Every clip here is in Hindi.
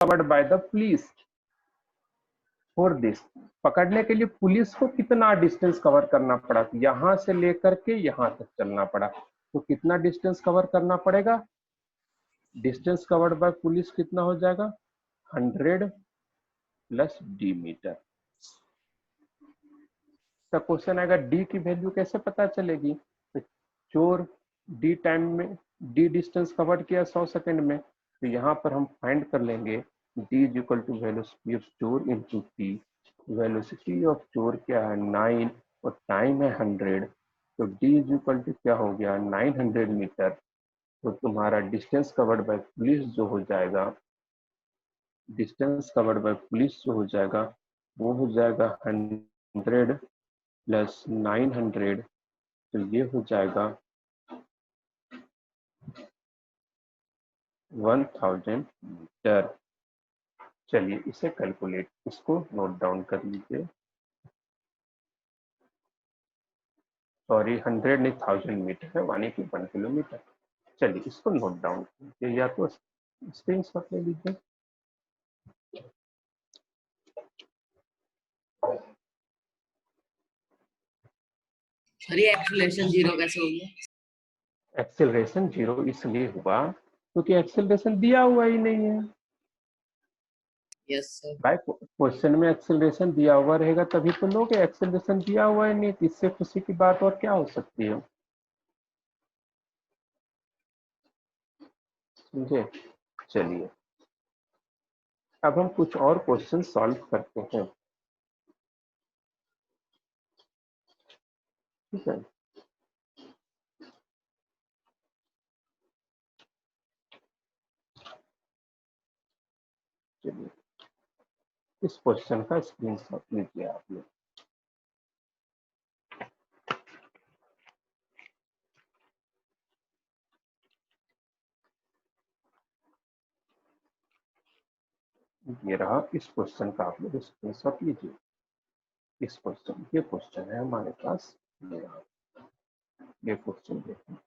Covered by the police for this. पकड़ने के लिए पुलिस को कितना डिस्टेंस कवर करना पड़ा, तो यहां से लेकर के यहां तक चलना पड़ा, तो कितना डिस्टेंस कवर करना पड़ेगा, डिस्टेंस कवर्ड बाय पुलिस कितना हो जाएगा 100 प्लस डी मीटर। तो क्वेश्चन आएगा डी की वैल्यू कैसे पता चलेगी, तो चोर डी टाइम में डी डिस्टेंस कवर किया 100 सेकंड में, तो यहाँ पर हम फाइंड कर लेंगे D is equal to velocity of चोर इनटू टी। वेलोसिटी ऑफ चोर क्या है 9 और टाइम है 100, तो डी इज इक्वल टू क्या हो गया 900 मीटर। तो तुम्हारा डिस्टेंस कवर्ड बाय पुलिस जो हो जाएगा, डिस्टेंस कवर्ड बाय पुलिस जो हो जाएगा वो हो जाएगा 100 प्लस 900, तो ये हो जाएगा 1000 मीटर। चलिए इसे कैलकुलेट, इसको नोट डाउन कर लीजिए, सॉरी 100 नहीं 1000 मीटर है, यानी कि 1 किलोमीटर। चलिए इसको नोट डाउन कीजिए या तो स्क्रीनशॉट ले लीजिए। सर ये एक्सीलरेशन 0 कैसे हो गया? एक्सेलरेशन 0 इसलिए हुआ क्योंकि एक्सेलरेशन दिया हुआ ही नहीं है। Yes sir. भाई क्वेश्चन में एक्सेलरेशन दिया हुआ रहेगा तभी तो लोगे, एक्सेलरेशन दिया हुआ है नहीं, इससे खुशी की बात और क्या हो सकती है, समझे। चलिए अब हम कुछ और क्वेश्चन सॉल्व करते हैं, ठीक है। चलिए इस क्वेश्चन का स्क्रीनशॉट लीजिए आप लोग। ये रहा, इस क्वेश्चन का आप लोग स्क्रीनशॉट लीजिए। इस क्वेश्चन, ये क्वेश्चन है हमारे पास, ये क्वेश्चन देखिए,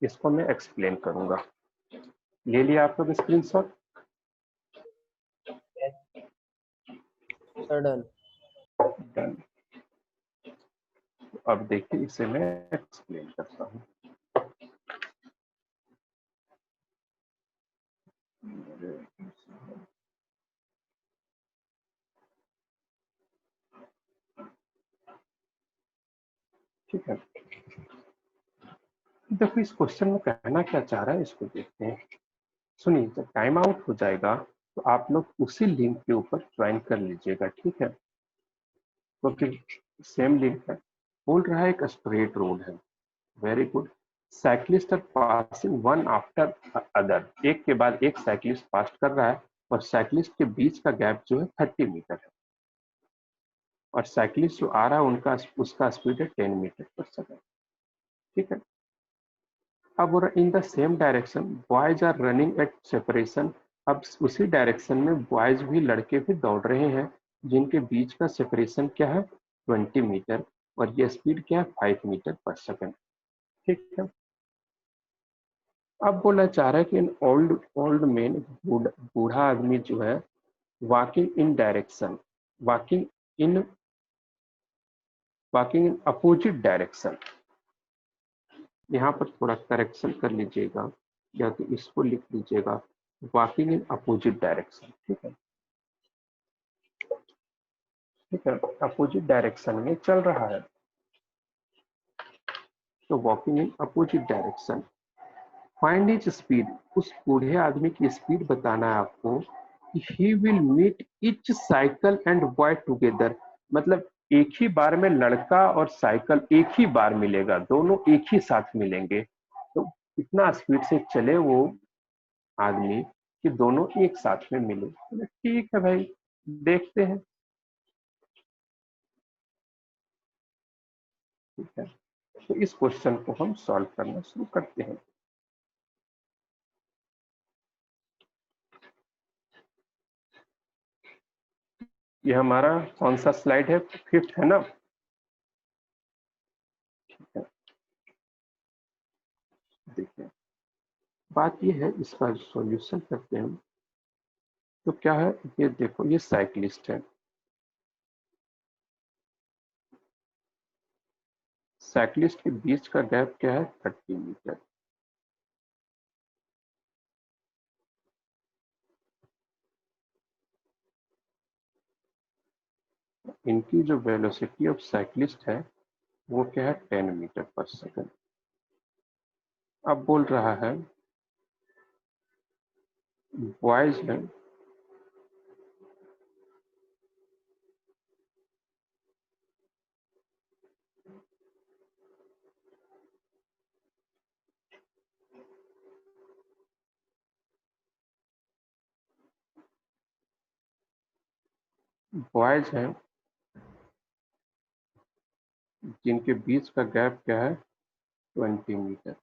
इसको मैं एक्सप्लेन करूंगा। ले लिया आप लोग स्क्रीनशॉट? डन। डन। अब देखिए इसे मैं एक्सप्लेन करता हूँ। ठीक है, देखो इस क्वेश्चन में कहना क्या चाह रहा है इसको देखते हैं। सुनिए, जब टाइम आउट हो जाएगा तो आप लोग उसी लिंक के ऊपर ज्वाइन कर लीजिएगा, ठीक है, क्योंकि सेम लिंक है। बोल रहा है एक स्ट्रेट रोड है, very good, cyclist are passing one after other, एक के बाद एक साइक्लिस्ट पास कर रहा है और साइक्लिस्ट के बीच का गैप जो है 30 मीटर है, और साइक्लिस्ट जो आ रहा है उनका उसका स्पीड है 10 मीटर पर सेकंड, ठीक है। अब in the same direction boys are running at separation, अब उसी डायरेक्शन में बॉयज भी, लड़के भी दौड़ रहे हैं जिनके बीच का सेपरेशन क्या है 20 मीटर, और ये स्पीड क्या है 5 मीटर पर सेकंड, ठीक है। अब बोला चाह रहा है कि इन ओल्ड मैन, बूढ़ा आदमी जो है, walking in direction, walking in opposite direction, यहाँ पर थोड़ा करेक्शन कर लीजिएगा, या तो इसको लिख लीजिएगा वॉकिंग इन अपोजिट डायरेक्शन, ठीक है, ठीक है, अपोजिट डायरेक्शन में चल रहा है, तो walking in opposite direction. Find his speed, उस बूढ़े आदमी की स्पीड बताना है आपको। He will meet each cycle and boy together, मतलब एक ही बार में लड़का और साइकिल एक ही बार मिलेगा, दोनों एक ही साथ मिलेंगे, तो इतना स्पीड से चले वो आदमी कि दोनों एक साथ में मिले। ठीक है भाई, देखते हैं, ठीक है, तो इस क्वेश्चन को हम सॉल्व करना शुरू करते हैं। ये हमारा कौन सा स्लाइड है, 5th है ना, ठीक है, देखिए बात ये है, इसका सॉल्यूशन करते हैं। तो क्या है, ये देखो, ये साइक्लिस्ट है। साइक्लिस्ट के बीच का गैप क्या है, 30 मीटर। इनकी जो वेलोसिटी ऑफ साइक्लिस्ट है वो क्या है, 10 मीटर पर सेकंड। अब बोल रहा है बॉयज है बॉयज हैं जिनके बीच का गैप क्या है, 20 मीटर।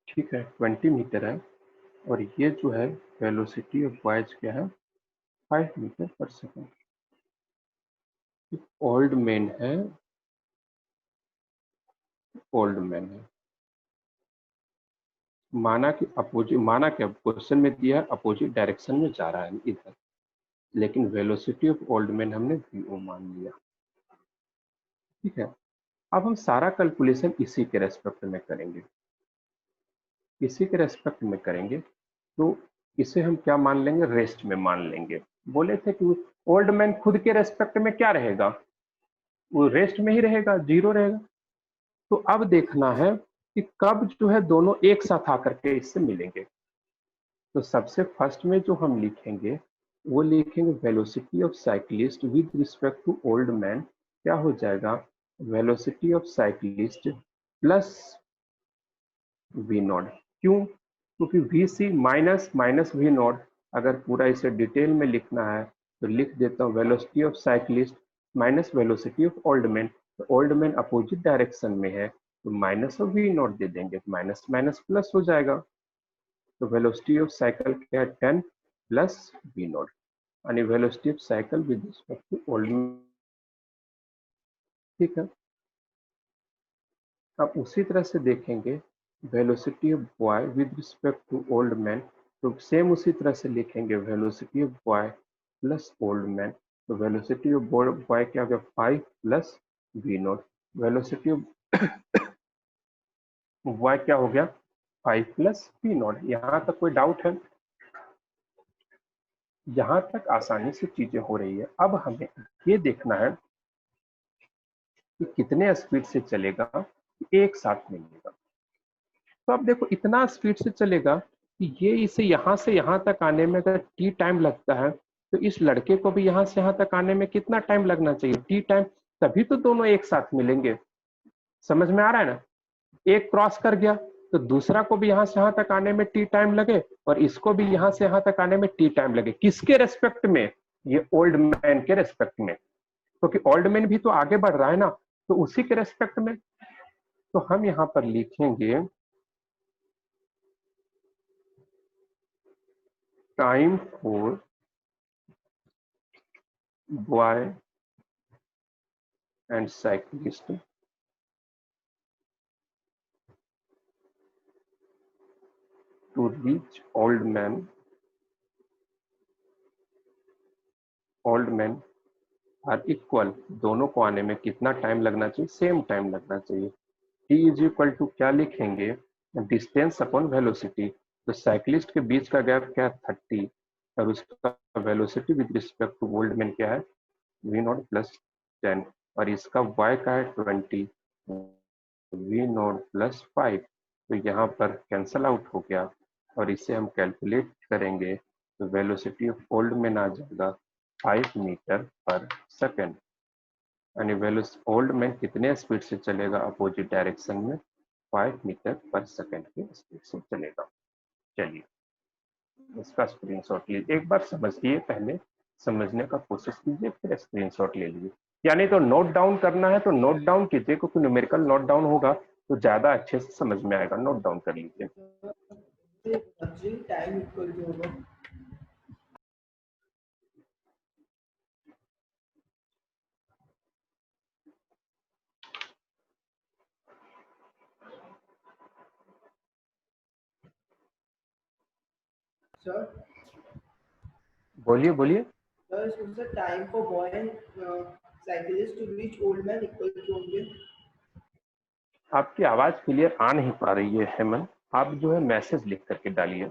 ठीक है, 20 मीटर है। और ये जो है वेलोसिटी ऑफ बॉयज क्या है, 5 मीटर पर सेकंड। ओल्ड मैन है, ओल्ड मैन है। माना कि अपोजिट, माना क्या क्वेश्चन में दिया है अपोजिट डायरेक्शन में जा रहा है इधर, लेकिन वेलोसिटी ऑफ ओल्ड मैन हमने vo मान लिया। ठीक है, अब हम सारा कैलकुलेशन इसी के रेस्पेक्ट में करेंगे, इसी के रेस्पेक्ट में करेंगे। तो इसे हम क्या मान लेंगे, रेस्ट में मान लेंगे। बोले थे कि ओल्ड मैन खुद के रेस्पेक्ट में क्या रहेगा, वो रेस्ट में ही रहेगा, जीरो रहेगा। तो अब देखना है कि कब जो है दोनों एक साथ आकर के इससे मिलेंगे। तो सबसे फर्स्ट में जो हम लिखेंगे वो लिखेंगे velocity of cyclist with respect to old man, क्या हो जाएगा, velocity of cyclist plus V naught. क्यों, क्योंकि V C minus minus V naught, अगर पूरा इसे डिटेल में लिखना है तो लिख देता हूँ velocity of cyclist minus velocity of old man. तो ओल्ड मैन अपोजिट डायरेक्शन में है तो माइनस ऑफ वी नॉट दे देंगे, माइनस माइनस प्लस हो जाएगा। तो वेलोसिटी ऑफ साइकिल क्या है, 10 प्लस वी नॉट, यानी velocity of cycle with respect to old man. ठीक है, अब उसी तरह से देखेंगे velocity of boy with respect to old man. तो सेम उसी तरह से लिखेंगे velocity of boy plus old man. तो वेलोसिटी ऑफ बॉय क्या हो गया, 5 plus V naught. Velocity of boy क्या हो गया, 5 प्लस वी नॉट। यहाँ तक कोई डाउट है, यहाँ तक आसानी से चीजें हो रही है। अब हमें ये देखना है कि कितने स्पीड से चलेगा, एक साथ मिलेगा। तो अब देखो इतना स्पीड से चलेगा कि ये इसे यहाँ से यहाँ तक आने में अगर टी टाइम लगता है तो इस लड़के को भी यहाँ से यहाँ तक आने में कितना टाइम लगना चाहिए, टी टाइम। तभी तो दोनों एक साथ मिलेंगे। समझ में आ रहा है ना, एक क्रॉस कर गया तो दूसरा को भी यहाँ से यहाँ तक आने में टी टाइम लगे और इसको भी यहाँ से यहाँ तक आने में टी टाइम लगे। किसके रेस्पेक्ट में, ये ओल्ड मैन के रेस्पेक्ट में, क्योंकि ओल्ड मैन भी तो आगे बढ़ रहा है ना, तो उसी के रेस्पेक्ट में। तो हम यहाँ पर लिखेंगे time for boy and cyclist to reach old man, old man are equal. दोनों को आने में कितना टाइम लगना चाहिए, सेम टाइम लगना चाहिए। टी इज इक्वल टू क्या लिखेंगे, डिस्टेंस अपॉन वेलोसिटी। तो साइक्लिस्ट के बीच का गैप क्या है, 30, और उसका velocity with respect to old man क्या है, वी नॉट प्लस 10, और इसका y का है 20, वी नॉट प्लस 5। तो यहाँ पर कैंसल आउट हो गया और इसे हम कैलकुलेट करेंगे तो वेलोसिटी ऑफ ओल्ड मैन आ जाएगा 5 मीटर पर सेकेंड। यानी ओल्ड मैन कितने स्पीड से चलेगा अपोजिट डायरेक्शन में, 5 मीटर पर सेकेंड के स्पीड से चलेगा। चलिए इसका स्क्रीनशॉट लीजिए, एक बार समझिए, पहले समझने का कोशिश कीजिए फिर स्क्रीनशॉट ले लीजिए। यानी तो नोट डाउन करना है तो नोट डाउन कीजिए, क्योंकि न्यूमेरिकल नोट डाउन होगा तो ज्यादा अच्छे से समझ में आएगा। नोट डाउन कर लीजिए। टाइम इक्वल होगा सर बोलिए बोलिए। सर इसमें sir time for boy and cyclist to reach old man equal to होंगे। आपकी आवाज क्लियर आ नहीं पा रही है हेमंत, आप जो है मैसेज लिख करके डालिए।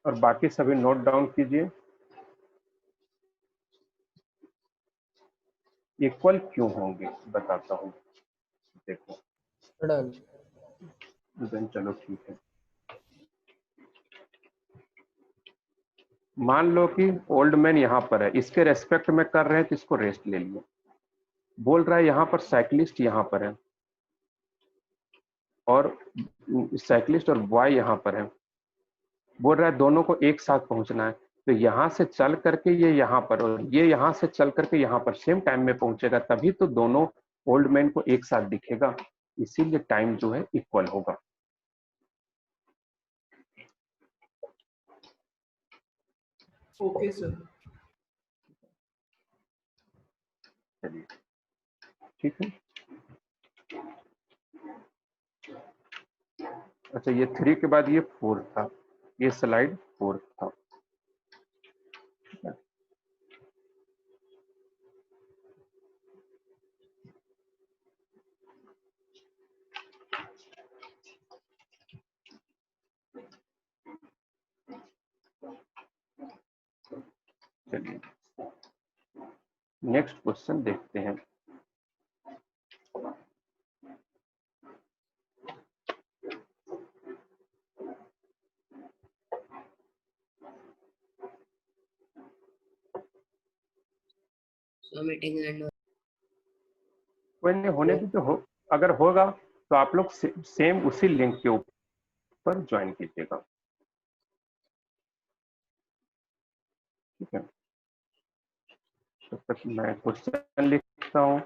और बाकी सभी नोट डाउन कीजिए। इक्वल क्यों होंगे बताता हूँ, देखो। डन। देन चलो ठीक है। मान लो कि ओल्ड मैन यहाँ पर है, इसके रेस्पेक्ट में कर रहे हैं तो इसको रेस्ट ले लियो। बोल रहा है यहाँ पर साइकिलिस्ट यहाँ पर है और साइकिलिस्ट और बॉय यहाँ पर है। बोल रहा है दोनों को एक साथ पहुंचना है, तो यहाँ से चल करके ये यहाँ पर और ये यहाँ से चल करके यहाँ पर सेम टाइम में पहुंचेगा, तभी तो दोनों ओल्ड मैन को एक साथ दिखेगा। इसीलिए टाइम जो है इक्वल होगा। Okay sir. चलिए ठीक है। अच्छा, ये 3 के बाद ये 4 था, ये स्लाइड 4 था। चलिए नेक्स्ट क्वेश्चन देखते हैं। मीटिंग एंड कोई नहीं, होने भी तो हो, अगर होगा तो आप लोग सेम उसी लिंक के ऊपर ज्वाइन कीजिएगा, ठीक है। तब तक मैं क्वेश्चन लिखता हूँ।